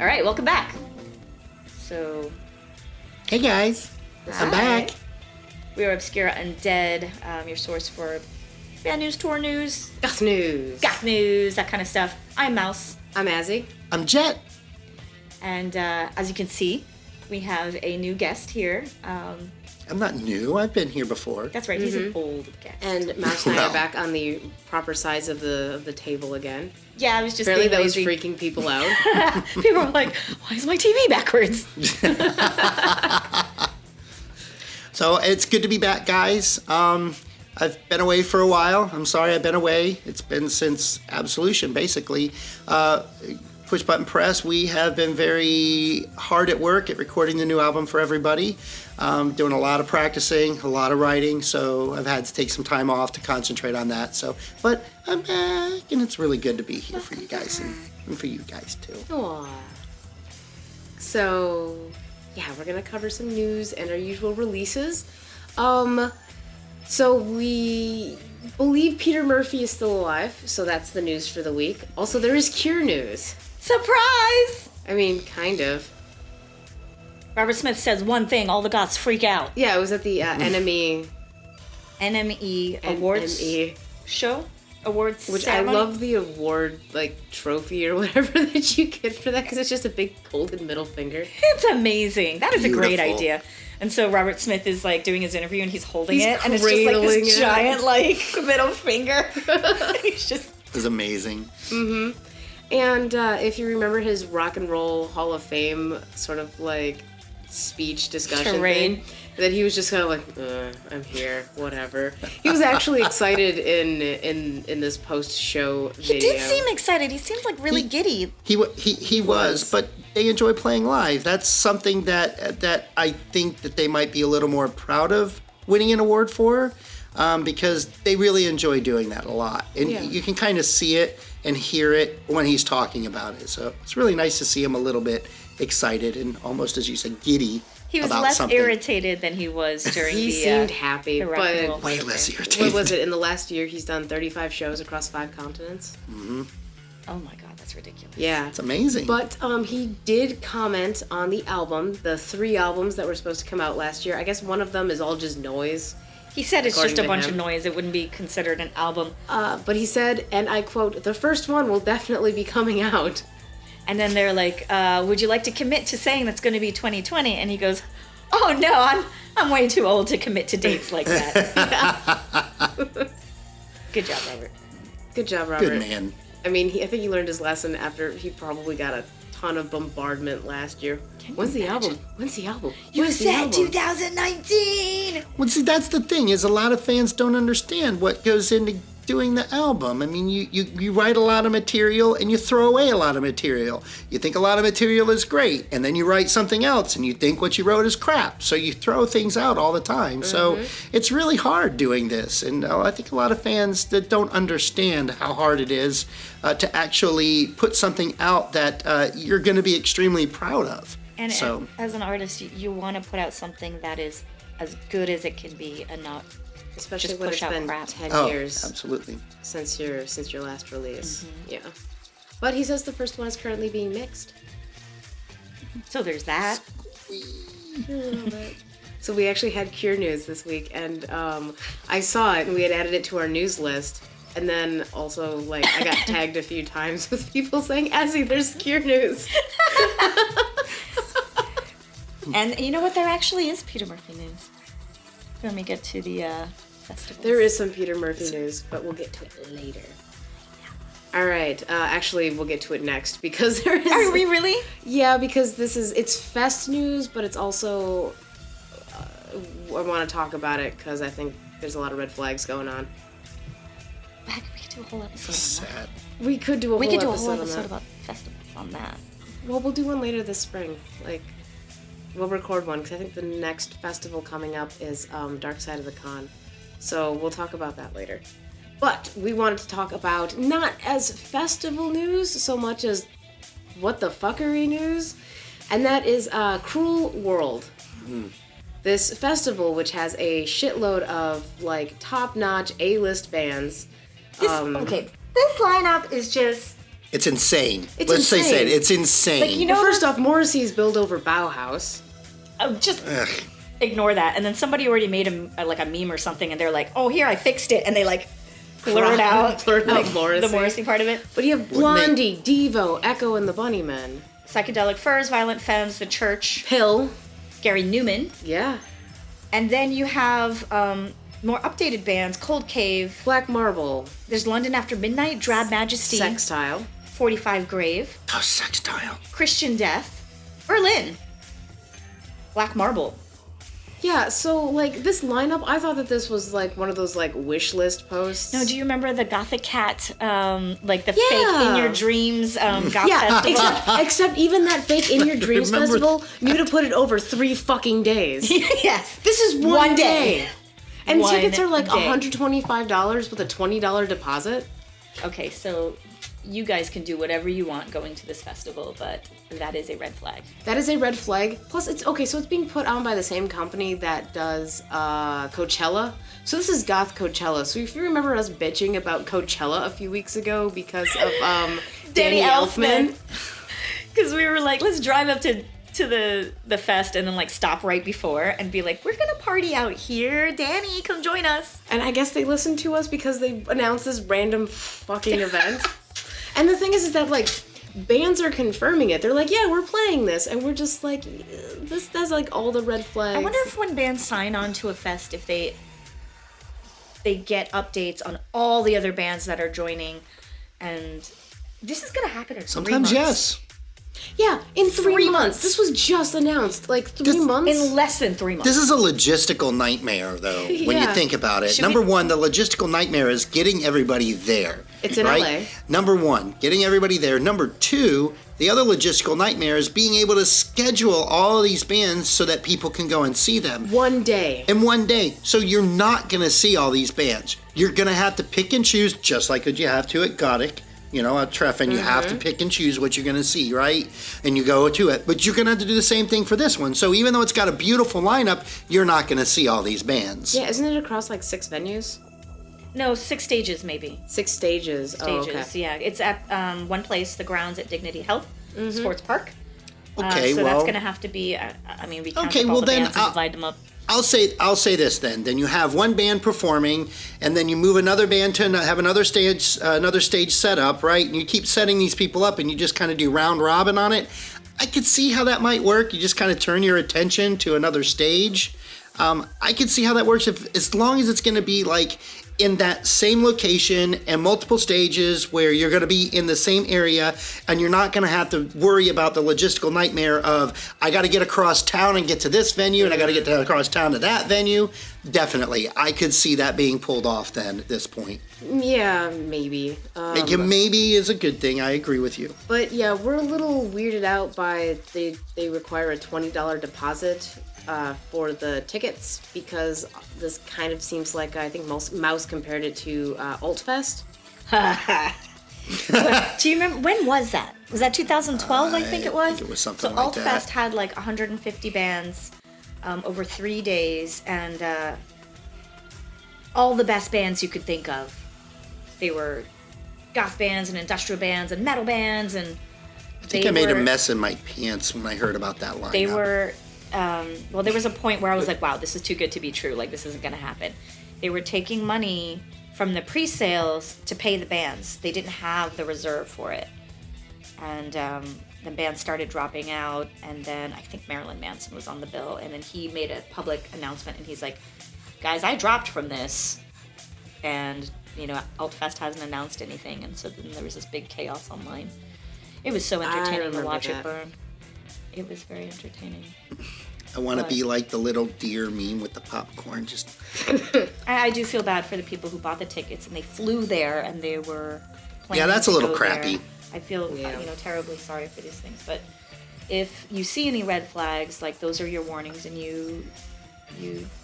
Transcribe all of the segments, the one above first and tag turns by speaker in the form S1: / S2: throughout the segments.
S1: All right, welcome back. So,
S2: Hey guys, I'm back.
S1: we are Obscura Undead, your source for bad news, tour news,
S3: Goth news.
S1: goth news, that kind of stuff. I'm Mouse.
S3: I'm Azzy.
S2: I'm Jet.
S1: And as you can see, we have a new guest here.
S2: I'm not new. I've been here before.
S1: That's right, he's an old guest.
S3: And Mouse and I are back on the proper size of the table again.
S1: Yeah, I was just
S3: Apparently
S1: being
S3: that was
S1: lazy.
S3: freaking people out.
S1: People were like, why is my TV backwards?
S2: So it's good to be back, guys. I've been away for a while. I'm sorry I've been away. It's been since Absolution, basically. Push Button Press, we have been very hard at work at recording the new album for everybody. Doing a lot of practicing, a lot of writing, so I've had to take some time off to concentrate on that. But I'm back, and it's really good to be here for you guys and for you guys too.
S3: Aww. So, yeah, we're gonna cover some news and our usual releases. So we believe Peter Murphy is still alive, so that's the news for the week. Also, there is Cure news.
S1: Surprise!
S3: I mean, kind of.
S1: Robert Smith says one thing, all the goths freak out.
S3: Yeah, it was at the NME
S1: Awards
S3: NME,
S1: show? Awards
S3: which
S1: ceremony?
S3: I love the award, trophy or whatever that you get for that, because it's just a big golden middle finger.
S1: It's amazing. That is a great
S2: Beautiful.
S1: idea. And so Robert Smith is doing his interview and he's holding
S3: He's
S1: it and it's just like
S3: cradling
S1: this
S3: it.
S1: giant middle finger. He's just
S2: It was amazing.
S3: And if you remember his Rock and Roll Hall of Fame sort of speech discussion
S1: Charade.
S3: thing, that he was just kind of I'm here, whatever. He was actually excited in this post-show video.
S1: He did seem excited. He seemed really giddy.
S2: He was, but they enjoy playing live. That's something that I think that they might be a little more proud of winning an award for, because they really enjoy doing that a lot. And
S3: Yeah.
S2: you can kind of see it and hear it when he's talking about it. So it's really nice to see him a little bit excited and almost, as you said, giddy.
S1: He was
S2: about
S1: less
S2: something.
S1: irritated than he was during
S3: He
S1: the
S3: seemed happy,
S1: the Rock and
S3: but
S1: Roll.
S2: Way less irritated.
S3: what was it? In the last year, he's done 35 shows across 5 continents.
S1: Oh my god, that's ridiculous.
S3: Yeah.
S2: It's amazing.
S3: But he did comment on the album, the 3 albums that were supposed to come out last year. I guess one of them is all just noise.
S1: He said it's
S3: According
S1: just a
S3: to
S1: bunch
S3: him.
S1: of noise. It wouldn't be considered an album.
S3: But he said, and I quote, "The first one will definitely be coming out."
S1: And then they're like, would you like to commit to saying that's going to be 2020? And he goes, oh no, I'm way too old to commit to dates like that. Good job, Robert.
S3: Good job, Robert.
S2: Good man.
S3: I mean, I think he learned his lesson after he probably got a ton of bombardment last year. When's the album? When's the album?
S1: You
S3: When's the
S1: said
S3: album?
S1: 2019!
S2: Well, see, that's the thing, is a lot of fans don't understand what goes into doing the album. I mean, you write a lot of material and you throw away a lot of material. You think a lot of material is great, and then you write something else and you think what you wrote is crap. So you throw things out all the time. So it's really hard doing this. And I think a lot of fans that don't understand how hard it is to actually put something out that you're going to be extremely proud of.
S1: And
S2: So-
S1: as an artist, you want to put out something that is as good as it can be and not
S3: Especially
S1: just
S3: when
S1: push
S3: it's
S1: out
S3: been
S1: crap.
S3: 10
S2: Oh,
S3: years
S2: absolutely.
S3: since your last release. Yeah. But he says the first one is currently being mixed.
S1: So there's that.
S3: So we actually had Cure news this week, and I saw it, and we had added it to our news list. And then also, I got tagged a few times with people saying, Azzy, there's Cure news.
S1: And you know what? There actually is Peter Murphy news. Let me get to the festival.
S3: There is some Peter Murphy news, but we'll get to it later. All right. Actually, we'll get to it next, because there is...
S1: Are we really?
S3: Yeah, because it's fest news, but it's also... I want to talk about it, because I think there's a lot of red flags going on.
S1: Back, we could do a whole episode on that.
S2: Sad.
S3: We could do a
S1: We
S3: whole
S1: could do a
S3: episode
S1: whole
S3: on
S1: episode
S3: that.
S1: about festivals on that.
S3: Well, we'll do one later this spring. We'll record one, because I think the next festival coming up is Dark Side of the Con. So we'll talk about that later. But we wanted to talk about not as festival news so much as what the fuckery news, and that is Cruel World. This festival, which has a shitload of top-notch A-list bands.
S1: This lineup is just
S2: It's insane.
S3: It's
S2: Let's say
S3: insane.
S2: it. It's insane.
S1: Like, you know,
S3: Well, first off, Morrissey's build over Bauhaus.
S1: just ignore that. And then somebody already made like a meme or something, and they're like, "Oh, here I fixed it," and they like blurred out
S3: Morrissey.
S1: the Morrissey part of it.
S3: But you have Blondie, Devo, Echo, and the Bunnymen.
S1: Psychedelic Furs, Violent Femmes, The Church,
S3: Pill.
S1: Gary Newman,
S3: Yeah.
S1: and then you have more updated bands: Cold Cave.
S3: Black Marble.
S1: There's London After Midnight, Drab Majesty,
S3: Sextile.
S1: 45 Grave,
S2: Oh, Sextile.
S1: Christian Death, Berlin, Black Marble.
S3: Yeah, so, like, this lineup, I thought that this was, like, one of those, like, wish list posts.
S1: No, do you remember the Gothic Cat, like the
S3: Yeah.
S1: fake In Your Dreams Goth
S3: Yeah,
S1: Festival?
S3: except even that fake In Your Dreams
S2: remember-
S3: festival, you to put it over 3 fucking days.
S1: Yes.
S3: This is one day. And
S1: One
S3: tickets are like
S1: day.
S3: $125 with a $20 deposit.
S1: Okay, so you guys can do whatever you want going to this festival, but that is a red flag.
S3: That is a red flag. Plus, it's okay. So it's being put on by the same company that does Coachella. So this is Goth Coachella. So if you remember us bitching about Coachella a few weeks ago because of Danny Elfman.
S1: Because we were like, let's drive up to the fest and then like stop right before and be like, we're gonna party out here. Danny, come join us.
S3: And I guess they listened to us because they announced this random fucking event. And the thing is that like bands are confirming it. They're like, yeah, we're playing this, and we're just like, this has like all the red flags.
S1: I wonder if when bands sign on to a fest, if they get updates on all the other bands that are joining, and this is gonna happen in 3
S2: Sometimes
S1: months.
S2: yes.
S3: Yeah, in 3
S1: 3
S3: months.
S1: months.
S3: This was just announced, like 3 months.
S1: In less than 3 months.
S2: This is a logistical nightmare, though, when you
S3: Yeah.
S2: think about it.
S1: Should
S2: Number
S1: we-
S2: one, the logistical nightmare is getting everybody there.
S3: It's in
S2: right?
S3: LA.
S2: Number one, getting everybody there. Number two, the other logistical nightmare is being able to schedule all of these bands so that people can go and see them.
S3: One day.
S2: In one day. So you're not going to see all these bands. You're going to have to pick and choose, just like what you have to at Gothic, you know, at Treffen. You have to pick and choose what you're going to see, right? And you go to it. But you're going to have to do the same thing for this one. So even though it's got a beautiful lineup, you're not going to see all these bands.
S3: Yeah, isn't it across like 6 venues?
S1: No, 6 stages maybe.
S3: 6 stages. Oh,
S1: Stages,
S3: okay.
S1: yeah. It's at one place, the grounds at Dignity Health Sports Park.
S2: Okay,
S1: so
S2: well,
S1: that's going to have to be, I mean, we can't
S2: Okay,
S1: take all
S2: well
S1: the
S2: then
S1: bands and divide them up.
S2: I'll say this then. Then you have one band performing, and then you move another band to have another stage set up, right? And you keep setting these people up, and you just kind of do round robin on it. I could see how that might work. You just kind of turn your attention to another stage. I could see how that works as long as it's going to be like in that same location and multiple stages where you're going to be in the same area, and you're not going to have to worry about the logistical nightmare of I got to get across town and get to this venue, and I got to get across town to that venue. Definitely, I could see that being pulled off then at this point.
S3: Yeah, maybe.
S2: Maybe is a good thing. I agree with you.
S3: But yeah, we're a little weirded out by they require a $20 deposit for the tickets because this kind of seems like I think Mouse compared it to Altfest.
S1: Do you remember, when was that? Was that 2012, I think it was?
S2: think it was something
S1: so
S2: like that.
S1: Altfest had like 150 bands over 3 days, and all the best bands you could think of. They were goth bands and industrial bands and metal bands, and
S2: I think I made a mess in my pants when I heard about that lineup.
S1: They were, well, there was a point where I was like, wow, this is too good to be true. Like, this isn't going to happen. They were taking money from the pre-sales to pay the bands. They didn't have the reserve for it. And the band started dropping out, and then I think Marilyn Manson was on the bill, and then he made a public announcement, and he's like, guys, I dropped from this. And, you know, Altfest hasn't announced anything, and so then there was this big chaos online. It was so entertaining to
S3: remember
S1: watch
S3: that.
S1: it burn. It was very entertaining.
S2: I want to be like the little deer meme with the popcorn. Just
S1: I do feel bad for the people who bought the tickets and they flew there and they were planning
S2: Yeah, that's
S1: to
S2: a little
S1: go
S2: crappy.
S1: there. I feel terribly sorry for these things. But if you see any red flags, like those are your warnings, and you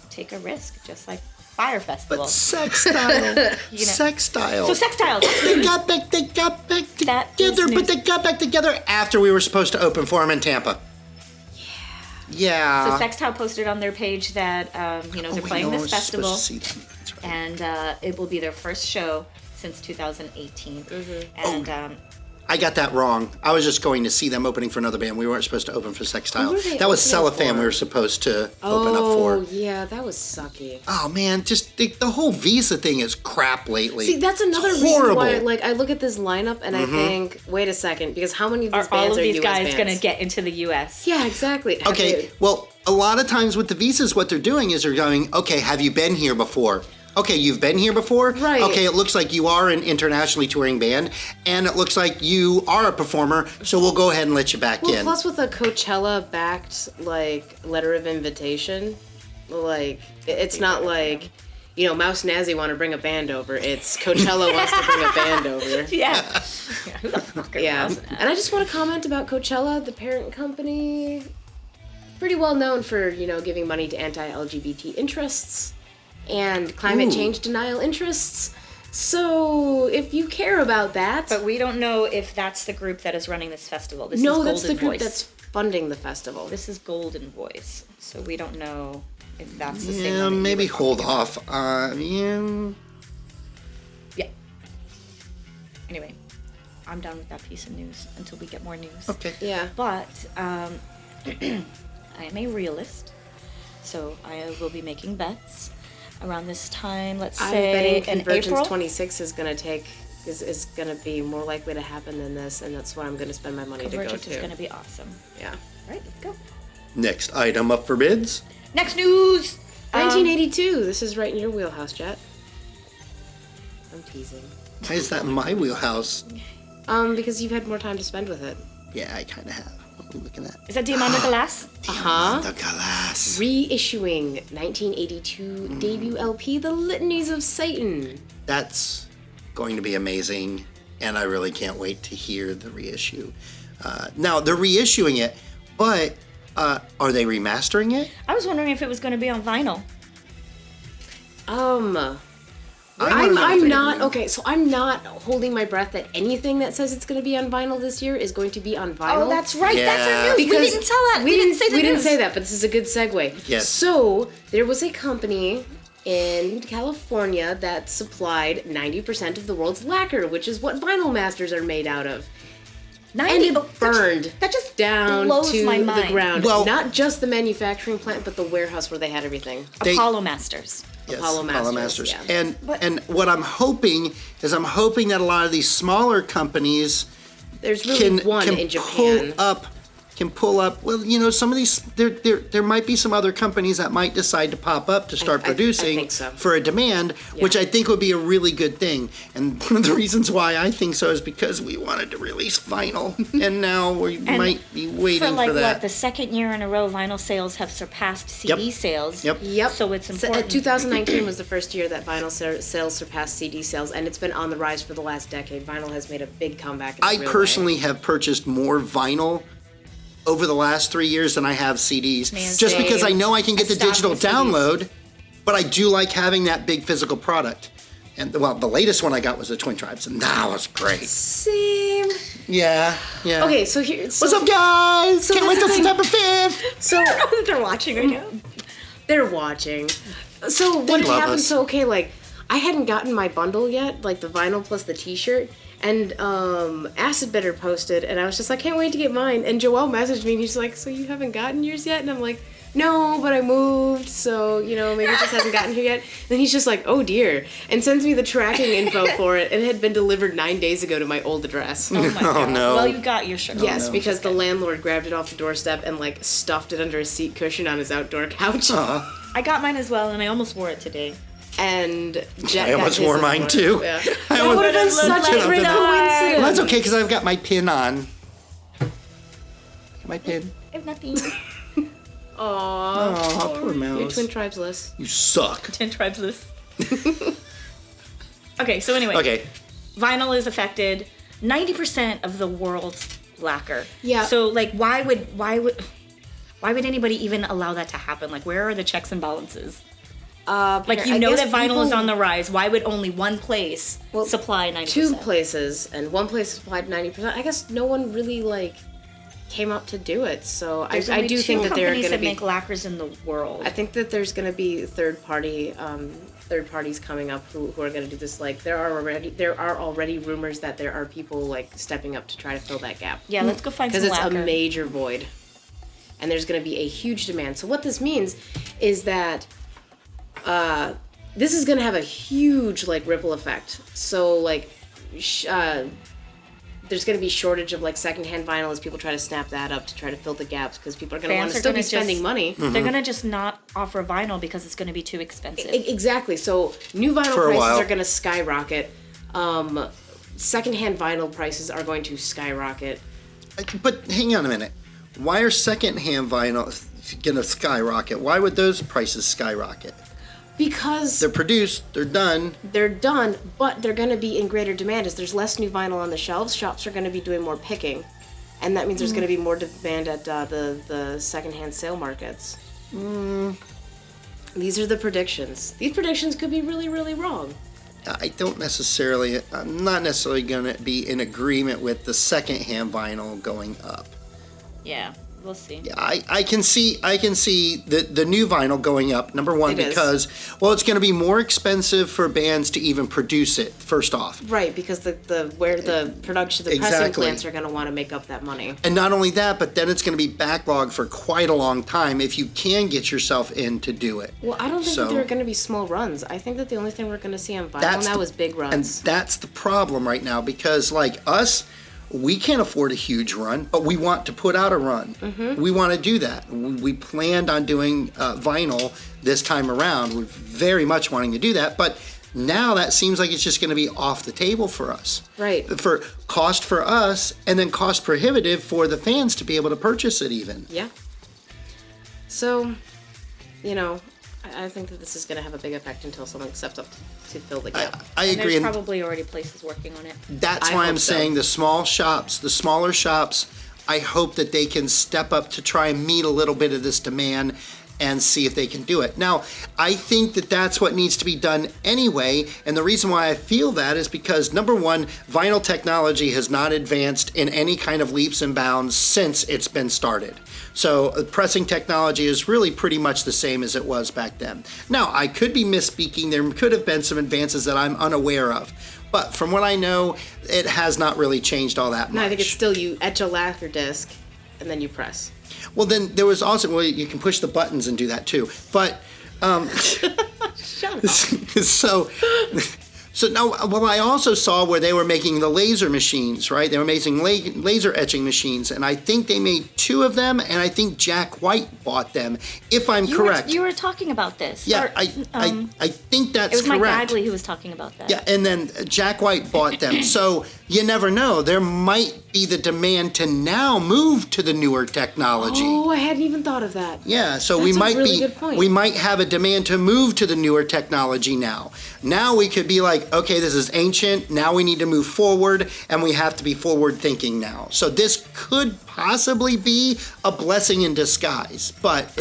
S1: take a risk, just like Fire Festival.
S2: but Sextile, Sextile.
S1: So Sextiles.
S2: They got back
S1: That
S2: together,
S1: is
S2: but they got back together after we were supposed to open for them in Tampa. Yeah.
S1: So Sextile posted on their page that they're playing this festival,
S2: That's right.
S1: and it will be their first show since 2018. And
S2: I got that wrong. I was just going to see them opening for another band. We weren't supposed to open for Sextile.
S3: Who were they
S2: That was
S3: opening
S2: Cellophane
S3: for?
S2: we were supposed to open up for.
S3: Oh, yeah, that was sucky.
S2: Oh, man, just the whole Visa thing is crap lately.
S3: See, that's another
S2: It's
S3: reason
S2: horrible.
S3: why, like, I look at this lineup and I think, wait a second, because how many of these
S1: Are all
S3: bands
S1: of
S3: are
S1: these
S3: US
S1: guys
S3: bands?
S1: going to get into the U.S.?
S3: Yeah, exactly.
S2: Okay, well, a lot of times with the visas, what they're doing is they're going, okay, have you been here before? Okay, you've been here before?
S3: Right.
S2: Okay, it looks like you are an internationally touring band, and it looks like you are a performer, so we'll go ahead and let you back
S3: Well,
S2: in.
S3: plus with a Coachella-backed, like, letter of invitation, like, it's not like, you know, Mouse Nazi want to bring a band over. It's Coachella wants to bring a band over.
S1: Yeah. Who the fuck are
S3: Yeah.
S1: those?
S3: And I just want to comment about Coachella, the parent company, pretty well known for, you know, giving money to anti-LGBT interests and climate
S2: Ooh.
S3: change denial interests. So if you care about that,
S1: But we don't know if that's the group that is running this festival. This
S3: no,
S1: is
S3: that's the
S1: Golden
S3: group
S1: Voice.
S3: that's funding the festival.
S1: This is Golden Voice. So we don't know if that's the same
S2: Yeah,
S1: one that you
S2: maybe
S1: were
S2: hold
S1: talking about.
S2: off. Yeah.
S1: Yeah. Anyway, I'm done with that piece of news until we get more news.
S2: Okay.
S3: Yeah.
S1: But I am a realist, so I will be making bets around this time. Let's
S3: I'm
S1: say
S3: betting
S1: in
S3: Convergence
S1: April.
S3: 26 is gonna is gonna be more likely to happen than this, and that's what I'm gonna spend my money
S1: Convergence
S3: to
S1: is
S3: go
S1: going
S3: to.
S1: to be awesome.
S3: Yeah.
S1: All right, let's go.
S2: Next item up for bids.
S1: Next news.
S3: 1982. This is right in your wheelhouse, Jet. I'm teasing.
S2: Why is that in my wheelhouse?
S3: Because you've had more time to spend with it.
S2: Yeah, I kind of have. What are we looking at?
S1: Is that Diamond de Glace?
S3: Uh-huh.
S2: The glass.
S3: Reissuing 1982 debut LP, The Litanies of Satan.
S2: That's going to be amazing, and I really can't wait to hear the reissue. Now, they're reissuing it, but are they remastering it?
S1: I was wondering if it was going to be on vinyl.
S3: I'm not okay. So I'm not holding my breath that anything that says it's going to be on vinyl this year is going to be on vinyl.
S1: Oh, that's right. That's
S2: Yeah.
S1: our news.
S3: Because
S1: we didn't tell that. We didn't say the
S3: We didn't
S1: news.
S3: say that, but this is a good segue.
S2: Yes.
S3: So there was a company in California that supplied 90% of the world's lacquer, which is what vinyl masters are made out of.
S1: 90,
S3: And it
S1: but
S3: burned
S1: that just
S3: down
S1: blows
S3: to
S1: my
S3: the
S1: mind.
S3: ground.
S2: Well-
S3: Not just the manufacturing plant, but the warehouse where they had everything.
S2: They-
S1: Apollo Masters.
S2: Yes,
S3: Apollo Masters, yeah.
S2: And what I'm hoping is I'm hoping that a lot of these smaller companies
S3: There's really one
S2: can
S3: in Japan.
S2: pull up. Well, you know, some of these there might be some other companies that might decide to pop up to start
S3: I
S2: producing
S3: think so.
S2: for a demand, which I think would be a really good thing. And one of the reasons why I think so is because we wanted to release vinyl, and now we might be waiting
S1: for like
S2: that.
S1: what, the second year in a row, vinyl sales have surpassed CD
S2: Yep.
S1: sales.
S2: Yep.
S3: Yep.
S1: So it's important.
S3: 2019 was the first year that vinyl sales surpassed CD sales, and it's been on the rise for the last decade. Vinyl has made a big comeback. In a
S2: I
S3: real way.
S2: personally have purchased more vinyl over the last 3 years than I have CDs,
S1: Man,
S2: just
S3: same.
S2: because I know I can get
S1: I
S2: the
S1: stopped
S2: digital
S1: with CDs.
S2: download, but I do like having that big physical product. And well, the latest one I got was the Twin Tribes, and that was great.
S3: Same.
S2: Yeah.
S3: Okay, so here.
S2: What's up, guys?
S3: So
S2: Can't wait till
S3: that's the
S2: September 5th.
S3: So
S1: They're watching right now.
S3: they're watching. So what
S2: They
S3: had
S2: love
S3: happened?
S2: us.
S3: So okay, like I hadn't gotten my bundle yet, like the vinyl plus the T-shirt. And Acid Bitter posted, and I was just like, can't wait to get mine. And Joel messaged me, and he's like, so you haven't gotten yours yet? And I'm like, no, but I moved, so, you know, maybe it just hasn't gotten here yet. And then he's just like, oh dear, and sends me the tracking info for it, and it had been delivered 9 days ago to my old address.
S1: Oh my god.
S2: no.
S1: Well, you got your shirt.
S3: Yes,
S2: no.
S3: because the landlord grabbed it off the doorstep and, like, stuffed it under a seat cushion on his outdoor couch.
S1: I got mine as well, and I almost wore it today.
S3: And Jet
S2: I almost
S3: got his
S2: wore
S3: as
S2: mine
S3: well.
S2: too.
S3: Yeah.
S2: I
S3: That
S2: almost-
S3: would have been
S1: Would've
S3: such
S1: looked
S3: a
S1: like
S3: great
S1: that.
S3: coincidence.
S2: Well, that's okay because I've got my pin on. My pin.
S1: I have nothing.
S3: Aww.
S2: Oh, poor
S3: Your
S2: mouse.
S3: Twin Tribes list.
S2: You suck.
S1: 10 tribes list. Okay, so anyway.
S2: Okay.
S1: Vinyl is affected. 90% of the world's lacquer.
S3: Yeah.
S1: So like why would anybody even allow that to happen? Like where are the checks and balances? Like you
S3: I
S1: know
S3: guess
S1: that vinyl is
S3: people-
S1: on the rise. Why would only one place supply 90%?
S3: Two places, and one place supplied 90%. I guess no one really, like, came up to do it. So I
S1: There's only
S3: do
S1: two
S3: think that they're
S1: companies
S3: going to
S1: that
S3: be
S1: make lacquers in the world.
S3: I think that there's going to be third parties coming up who are going to do this. Like there are already rumors that there are people like stepping up to try to fill that gap.
S1: Yeah, let's go find some
S3: because it's
S1: lacquer.
S3: a major void, and there's going to be a huge demand. So what this means is that this is going to have a huge like ripple effect. So like there's going to be shortage of like secondhand vinyl as people try to snap that up to try to fill the gaps because people are going to want to still be spending money.
S1: They're going to just not offer vinyl because it's going to be too expensive.
S3: Exactly. So new vinyl prices are going to skyrocket. Secondhand vinyl prices are going to skyrocket.
S2: But hang on a minute. Why are secondhand vinyl going to skyrocket? Why would those prices skyrocket?
S3: Because
S2: they're produced, they're done,
S3: but they're going to be in greater demand as there's less new vinyl on the shelves. Shops are going to be doing more picking, and that means there's going to be more demand at the secondhand sale markets. These are the predictions. These predictions could be really, really wrong.
S2: I'm not necessarily going to be in agreement with the secondhand vinyl going up.
S1: Yeah. We'll see.
S2: Yeah, I can see the new vinyl going up. Number one, because it's going to be more expensive for bands to even produce it. First off,
S3: right? Because the pressing plants are going to want to make up that money.
S2: And not only that, but then it's going to be backlogged for quite a long time if you can get yourself in to do it.
S3: Well, I don't think that there are going to be small runs. I think that the only thing we're going to see on vinyl now is big runs.
S2: And that's the problem right now because, like us, we can't afford a huge run, but we want to put out a run. Mm-hmm. We want to do that. We planned on doing vinyl this time around. We're very much wanting to do that, but now that seems like it's just going to be off the table for us.
S3: Right.
S2: For cost for us, and then cost prohibitive for the fans to be able to purchase it even.
S3: Yeah. So, I think that this is going to have a big effect until someone steps up to fill the gap.
S2: I agree.
S1: And there's probably already places working on it.
S2: That's why I'm saying the smaller shops, I hope that they can step up to try and meet a little bit of this demand and see if they can do it. Now, I think that that's what needs to be done anyway, and the reason why I feel that is because, number one, vinyl technology has not advanced in any kind of leaps and bounds since it's been started. So pressing technology is really pretty much the same as it was back then. Now, I could be misspeaking. There could have been some advances that I'm unaware of. But from what I know, it has not really changed all that much.
S3: No, I think it's still you etch a lacquer disc and then you press.
S2: Well, then there was also, you can push the buttons and do that too. But,
S3: Shut up.
S2: So now, I also saw where they were making the laser machines, right? They were making laser etching machines, and I think they made 2 of them, and I think Jack White bought them, if I'm correct.
S1: You were talking about this.
S2: Yeah, I think that's correct.
S1: It was Mike Bagley who was talking about that.
S2: Yeah, and then Jack White bought them. So you never know. There might be the demand to now move to the newer technology.
S3: Oh, I hadn't even thought of that.
S2: Yeah, so
S3: That's a really good point.
S2: we might have a demand to move to the newer technology now. Now we could be like, okay, this is ancient. Now we need to move forward, and we have to be forward thinking now. So this could possibly be a blessing in disguise, but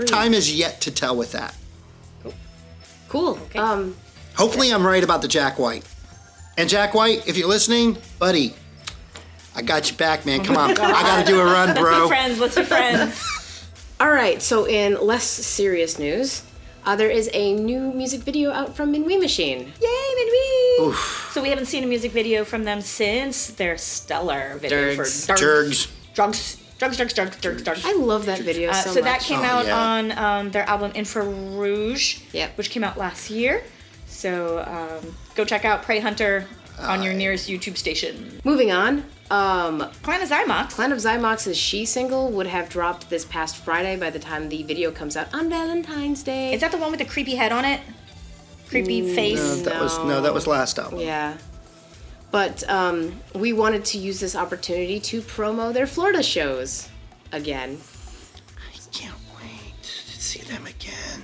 S2: time is yet to tell with that.
S3: Cool. Okay.
S2: Hopefully I'm right about the Jack White. And Jack White, if you're listening, buddy, I got you back, man. Come on. I got to do a run, bro.
S1: Let's be friends.
S3: All right, so in less serious news, there is a new music video out from Minuit Machine.
S1: Yay, Minuit!
S2: Oof.
S1: So we haven't seen a music video from them since their stellar video for
S2: Drugs.
S3: I love that video so much.
S1: So that came out on their album Infrarouge,
S3: Yep.
S1: which came out last year. So go check out Prey Hunter on your nearest YouTube station.
S3: Moving on.
S1: Clan of Zymox.
S3: Clan of Zymox's She single would have dropped this past Friday by the time the video comes out on Valentine's Day.
S1: Is that the one with the creepy head on it? Creepy face?
S2: That was last album.
S3: Yeah. But we wanted to use this opportunity to promo their Florida shows again.
S2: I can't wait to see them again.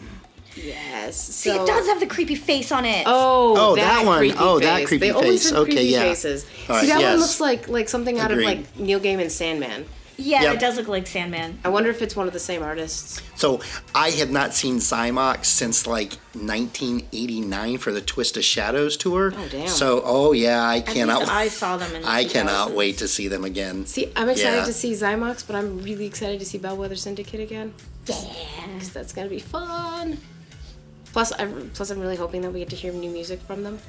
S3: Yes.
S1: See, it does have the creepy face on it.
S3: Oh,
S2: that one.
S3: Creepy
S2: Oh,
S3: face.
S2: that creepy
S3: they always
S2: face.
S3: have
S2: Okay,
S3: creepy
S2: yeah.
S3: faces.
S2: All
S3: See,
S2: right,
S3: that one
S2: yes.
S3: looks like something out of
S2: Agreed.
S3: like Neil Gaiman's Sandman.
S1: Yeah,
S2: Yep.
S1: it does look like Sandman.
S3: I wonder if it's one of the same artists.
S2: So I have not seen Zymox since like 1989 for the Twist of Shadows tour.
S3: Oh, damn.
S2: So, I
S1: At
S2: cannot.
S1: least I saw them in the
S2: I cannot
S1: 2000s.
S2: wait to see them again.
S3: See, I'm excited
S2: Yeah.
S3: to see Zymox, but I'm really excited to see Bellwether Syndicate again.
S1: Yeah.
S3: 'Cause that's gonna be fun. Plus, I'm really hoping that we get to hear new music from them.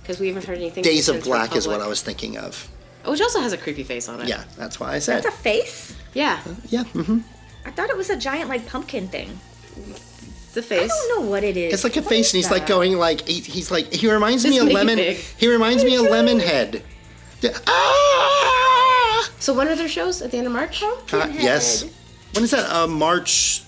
S3: Because we haven't heard anything.
S2: Days of
S3: since
S2: Black is what I
S3: Republic.
S2: was thinking of.
S3: Which also has a creepy face on it.
S2: Yeah, that's why I said.
S1: That's a face?
S3: Yeah,
S2: Yeah.
S1: I thought it was a giant, like, pumpkin thing.
S3: it's a face.
S1: I don't know what it is.
S2: It's like a
S1: What
S2: face,
S1: is
S2: and he's like
S1: that?
S2: going like he's like he reminds me
S3: Just
S2: of
S3: make it
S2: Lemon.
S3: big.
S2: He reminds me of Lemonhead. Ah!
S3: So when are their shows? At the end of March?
S2: Yes. When is that? March.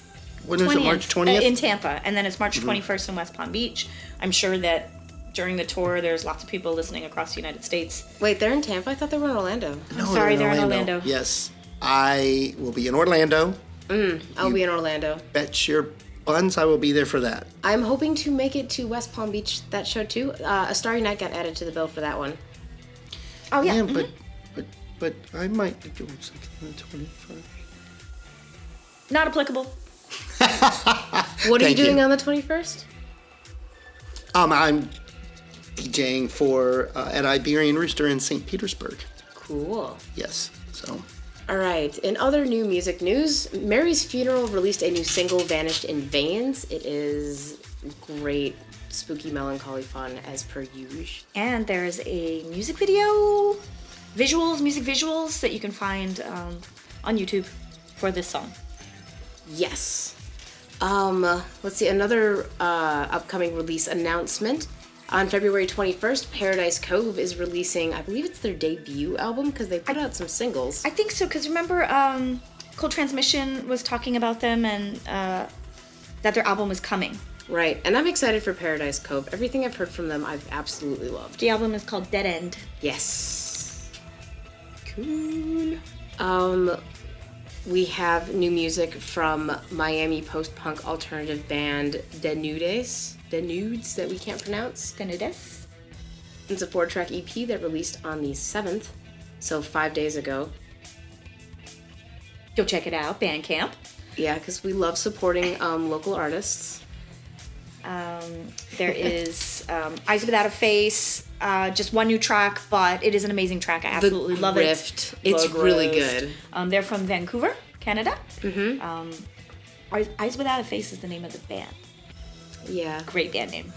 S2: When is it? March 20th.
S1: In Tampa, and then it's March 21st in West Palm Beach. I'm sure that during the tour, there's lots of people listening across the United States.
S3: Wait, they're in Tampa? I thought they were in Orlando.
S2: No,
S1: sorry, they're in Orlando.
S2: Yes, I will be in Orlando.
S3: I'll be in Orlando.
S2: Bet your buns I will be there for that.
S3: I'm hoping to make it to West Palm Beach, that show too. A Starry Night got added to the bill for that one.
S1: Oh, yeah.
S2: But I might be doing something on the 21st.
S1: Not applicable.
S3: What are you
S2: Thank you.
S3: doing on the 21st?
S2: I'm DJing for at Iberian Rooster in St. Petersburg.
S3: Cool.
S2: Yes, so.
S3: All right. In other new music news, Mary's Funeral released a new single, Vanished in Veins. It is great, spooky, melancholy fun as per usual.
S1: And there's a music video, music visuals that you can find on YouTube for this song.
S3: Yes. Let's see, another upcoming release announcement. On February 21st, Paradise Cove is releasing, I believe it's their debut album, because they put out some singles.
S1: I think so, because remember, Cold Transmission was talking about them and that their album was coming.
S3: Right, and I'm excited for Paradise Cove. Everything I've heard from them, I've absolutely loved.
S1: The album is called Dead End.
S3: Yes. Cool. We have new music from Miami post-punk alternative band Denudes that we can't pronounce.
S1: Denudes.
S3: It's a 4-track EP that released on the 7th, so 5 days ago.
S1: Go check it out, Bandcamp.
S3: Yeah, because we love supporting local artists.
S1: There is Eyes Without a Face, just one new track, but it is an amazing track. I absolutely love
S3: Rift.
S1: it.
S3: It's
S1: The
S3: really
S1: Rift.
S3: good.
S1: They're from Vancouver, Canada. Mm-hmm. Eyes Without a Face is the name of the band.
S3: Yeah.
S1: Great band name.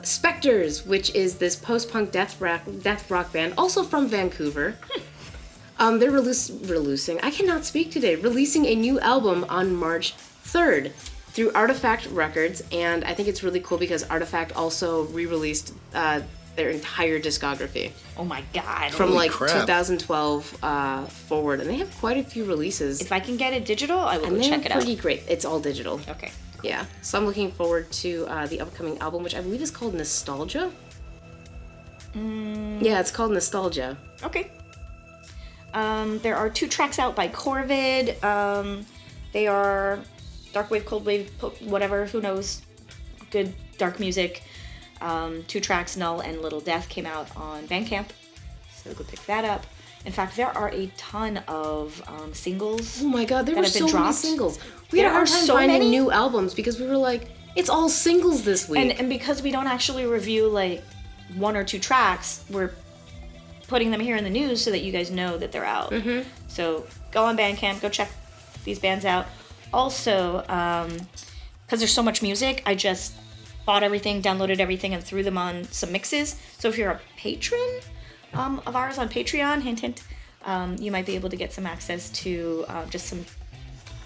S3: Spectres, which is this post-punk death rock band, also from Vancouver. They're releasing a new album on March 3rd through Artifact Records, and I think it's really cool because Artifact also re-released their entire discography
S1: Oh my god.
S3: from
S2: Holy
S3: like
S2: crap.
S3: 2012 forward, and they have quite a few releases.
S1: If I can get it digital, I will
S3: and
S1: go
S3: they're
S1: check it out.
S3: pretty great. It's all digital.
S1: Okay.
S3: Yeah, so I'm looking forward to the upcoming album, which I believe is called Nostalgia. Yeah, it's called Nostalgia.
S1: Okay. There are 2 tracks out by Corvid. They are dark wave, cold wave, whatever, who knows. Good dark music. 2 tracks, Null and Little Death, came out on Bandcamp. So go pick that up. In fact, there are a ton of singles.
S3: Oh my god, there
S1: that
S3: were
S1: have been
S3: so many
S1: dropped.
S3: singles. We had
S1: There
S3: a hard
S1: are
S3: time
S1: so
S3: finding
S1: many.
S3: new albums because we were like, it's all singles this week.
S1: And because we don't actually review like 1 or 2 tracks, we're putting them here in the news so that you guys know that they're out. Mm-hmm. So go on Bandcamp, go check these bands out. Also, because there's so much music, I just bought everything, downloaded everything, and threw them on some mixes. So if you're a patron of ours on Patreon, hint, hint, you might be able to get some access to just some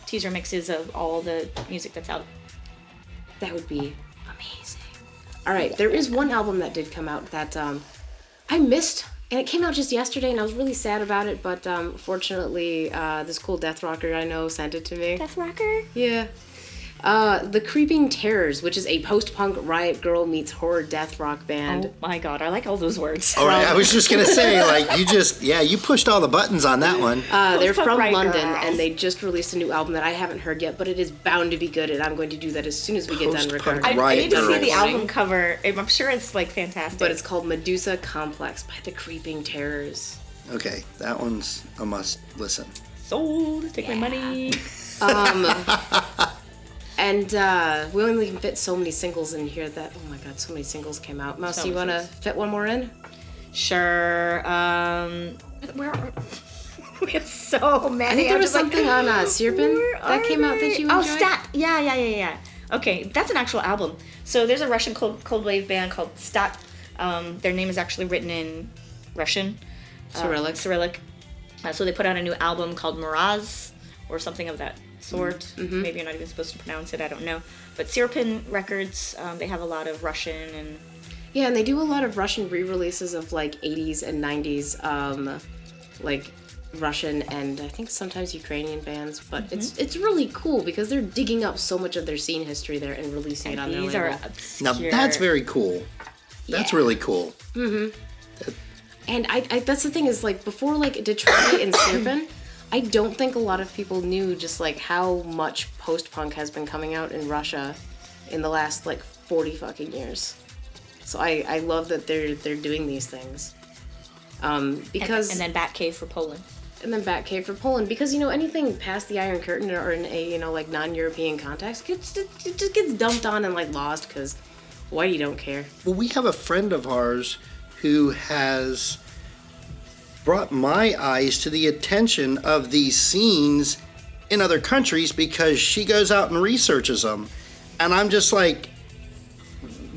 S1: teaser mixes of all the music that's out.
S3: That would be amazing. All right, there is one album that did come out that I missed, and it came out just yesterday, and I was really sad about it, but fortunately, this cool death rocker I know sent it to me.
S1: Death Rocker?
S3: Yeah. The Creeping Terrors, which is a post-punk Riot Girl meets horror death rock band.
S1: Oh my god, I like all those words.
S2: All right, I was just gonna say, like, you pushed all the buttons on that one.
S3: They're
S1: Post-punk
S3: from
S1: Riot
S3: London,
S1: Girls.
S3: and they just released a new album that I haven't heard yet, but it is bound to be good, and I'm going to do that as soon as we get done
S2: Post-punk
S3: recording.
S1: I
S2: Riot
S1: need to see the
S2: Girls.
S1: album cover. I'm sure it's like fantastic.
S3: But it's called Medusa Complex by the Creeping Terrors.
S2: Okay, that one's a must listen.
S1: Sold. Take my money.
S3: And we only can fit so many singles in here that, oh my god, so many singles came out. Mouse, do you want to fit one more in?
S1: Sure. Where are we have so many.
S3: I think there was something on Sirpin that came out that you enjoyed.
S1: Oh, Stat. Yeah. Okay, that's an actual album. So there's a Russian cold wave band called Stat. Their name is actually written in Russian. Cyrillic. So they put out a new album called Miraz, or something of that sort. Mm-hmm. Maybe you're not even supposed to pronounce it, I don't know. But Sirpin Records, they have a lot of Russian and...
S3: Yeah, and they do a lot of Russian re-releases of, like, 80s and 90s, like, Russian and I think sometimes Ukrainian bands. But it's really cool because they're digging up so much of their scene history there and releasing it on their label.
S1: These are obscure.
S2: Now, that's very cool. That's really cool.
S3: Mm-hmm. And I that's the thing is, like, before, like, Detroit and Sirpin, I don't think a lot of people knew just, like, how much post-punk has been coming out in Russia in the last, like, 40 fucking years. So I love that they're doing these things. Because...
S1: And then Batcave for Poland.
S3: And then Batcave for Poland. Because, you know, anything past the Iron Curtain or in a, you know, like, non-European context, it just gets dumped on and, like, lost because Whitey don't care.
S2: Well, we have a friend of ours who has brought my eyes to the attention of these scenes in other countries because she goes out and researches them. And I'm just like,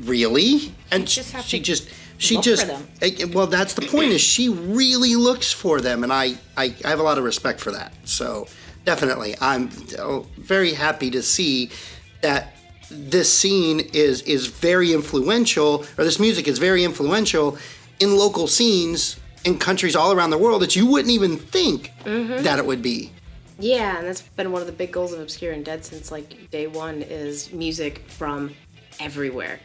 S2: really? And she just well, that's the point, is she really looks for them, and I have a lot of respect for that. So definitely, I'm very happy to see that this scene is very influential, or this music is very influential in local scenes in countries all around the world that you wouldn't even think that it would be.
S3: Yeah, and that's been one of the big goals of Obscure and Dead since, like, day one, is music from everywhere.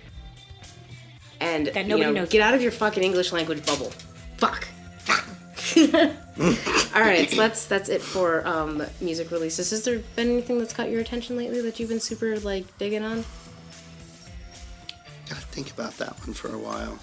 S3: And,
S1: that nobody knows.
S3: Get out of your fucking English language bubble. Fuck. Alright, so that's it for music releases. Has there been anything that's caught your attention lately that you've been super, like, digging on?
S2: Gotta think about that one for a while.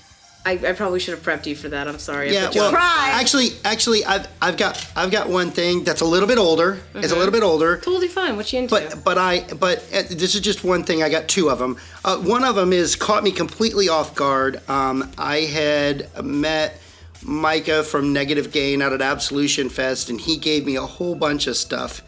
S3: I probably should have prepped you for that. I'm sorry.
S2: Yeah, well, actually, I've got one thing that's a little bit older. Mm-hmm. It's a little bit older.
S3: Totally fine. What you into?
S2: But this is just one thing. I got two of them. One of them is caught me completely off guard. I had met Micah from Negative Gain out at Absolution Fest, and he gave me a whole bunch of stuff,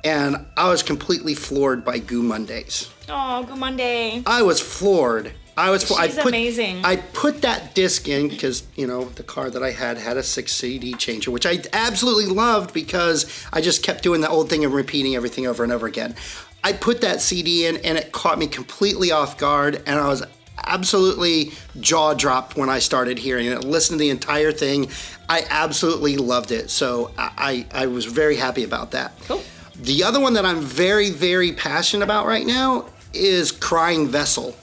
S2: and I was completely floored by Goo Mondays.
S1: Oh, Goo Monday.
S2: I was floored.
S1: She's amazing.
S2: I put that disc in because, you know, the car that I had a 6 CD changer, which I absolutely loved because I just kept doing the old thing and repeating everything over and over again. I put that CD in and it caught me completely off guard, and I was absolutely jaw dropped when I started hearing it. Listened to the entire thing. I absolutely loved it. So I was very happy about that.
S1: Cool.
S2: The other one that I'm very, very passionate about right now is Crying Vessel.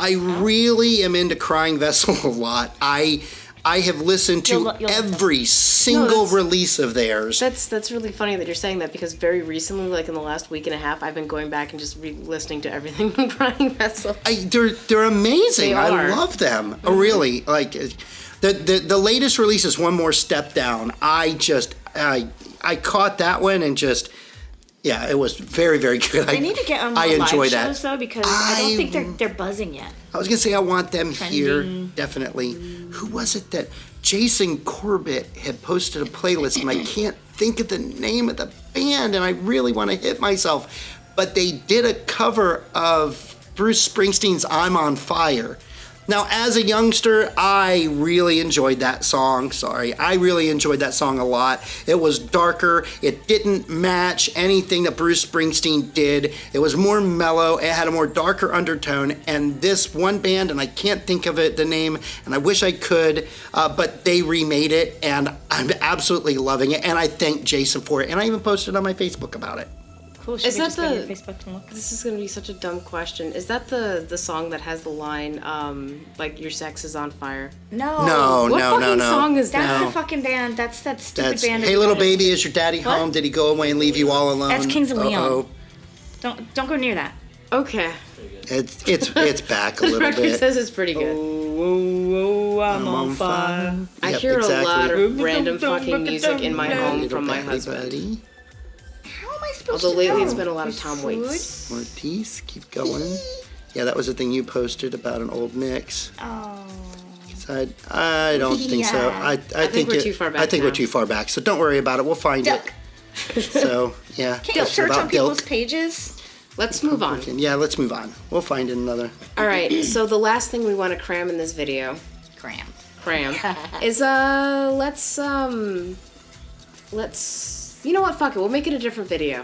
S2: I really am into Crying Vessel a lot. I have listened to every single release of theirs.
S3: That's really funny that you're saying that, because very recently, like in the last week and a half, I've been going back and just re-listening to everything from Crying Vessel.
S2: They're amazing.
S3: They are.
S2: I love them. Mm-hmm. Really, like the latest release is One More Step Down. I caught that one and just. Yeah, it was very, very good.
S1: They need to get on more live shows, though, because I don't think they're buzzing yet.
S2: I was going to say I want them here, definitely. Who was it that Jason Corbett had posted a playlist, and I can't think of the name of the band, and I really want to hit myself. But they did a cover of Bruce Springsteen's I'm on Fire. Now, as a youngster, I really enjoyed that song. I really enjoyed that song a lot. It was darker. It didn't match anything that Bruce Springsteen did. It was more mellow. It had a more darker undertone. And this one band, and I can't think of the name, and I wish I could, but they remade it, and I'm absolutely loving it. And I thank Jason for it. And I even posted on my Facebook about it.
S1: Cool. Should we just go to your Facebook and look?
S3: This is going to be such a dumb question. Is that the song that has the line, like, your sex is on fire?
S1: No.
S3: What fucking song is that?
S1: That's the fucking band. That's that stupid band.
S2: Hey, little baby, is your daddy home? Did he go away and leave you all alone?
S1: That's Kings of Leon. Don't go near that.
S3: Okay.
S2: It's back a little bit.
S3: Says it's pretty good.
S1: Oh, I'm on fire.
S3: I
S2: Yep,
S3: hear
S2: exactly.
S3: a lot of random fucking music in my home
S2: Little
S3: from my
S2: Batty
S3: husband.
S2: Buddy.
S1: How am I supposed
S3: Although
S1: to
S3: lately
S1: know?
S3: it's been a lot of Tom
S1: Food?
S3: Waits.
S2: More piece. Keep going. Yeah, that was the thing you posted about an old mix.
S1: Oh.
S2: I don't think so.
S1: Yeah.
S2: I think
S3: we're too far back
S2: I think we're
S3: now.
S2: too far back. So don't worry about it. We'll find
S1: Duck.
S2: it. So yeah.
S1: Can't you
S2: It's
S1: search
S2: about
S1: on people's
S2: Dilk.
S1: pages?
S3: Let's move on.
S2: Yeah, let's move on. We'll find it another.
S3: All right. So the last thing we want to cram in this video,
S1: Cram.
S3: is let's you know what? Fuck it. We'll make it a different video,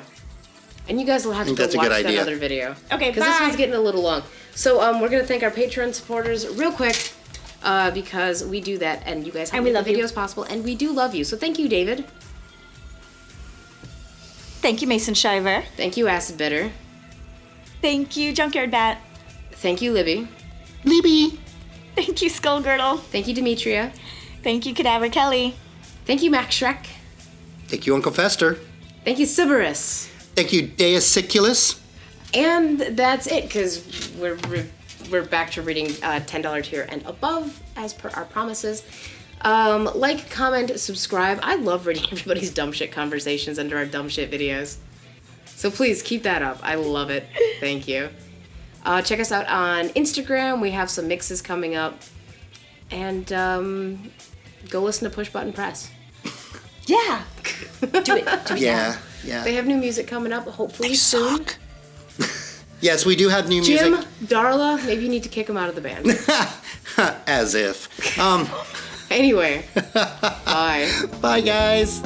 S3: and you guys will have to
S2: think
S3: go
S2: that's a
S3: watch
S2: good
S3: that
S2: idea.
S3: other video.
S1: Okay,
S3: Because this
S1: bye.
S3: one's getting a little long. So we're gonna thank our Patreon supporters real quick. Because we do that, and you guys help
S1: And we
S3: make
S1: love
S3: the
S1: you.
S3: videos possible, and we do love you. So thank you, David.
S1: Thank you, Mason Shiver.
S3: Thank you, Acid Bitter.
S1: Thank you, Junkyard Bat.
S3: Thank you, Libby.
S2: Libby.
S1: Thank you, Skull Girdle.
S3: Thank you, Demetria.
S1: Thank you, Cadaver Kelly.
S3: Thank you, Max Shrek.
S2: Thank you, Uncle Fester.
S3: Thank you, Sybaris.
S2: Thank you, Deisiculus.
S3: And that's it, because we're back to reading $10 tier and above, as per our promises. Like, comment, subscribe. I love reading everybody's dumb shit conversations under our dumb shit videos. So please keep that up. I love it. Thank you. Check us out on Instagram. We have some mixes coming up. And go listen to Push Button Press.
S1: Yeah. Do it. Do it.
S2: Yeah, yeah.
S3: They have new music coming up, hopefully soon.
S2: Yes, we do have new music.
S3: Jim, Darla, maybe you need to kick him out of the band.
S2: As if.
S3: Anyway, bye.
S2: Bye, guys.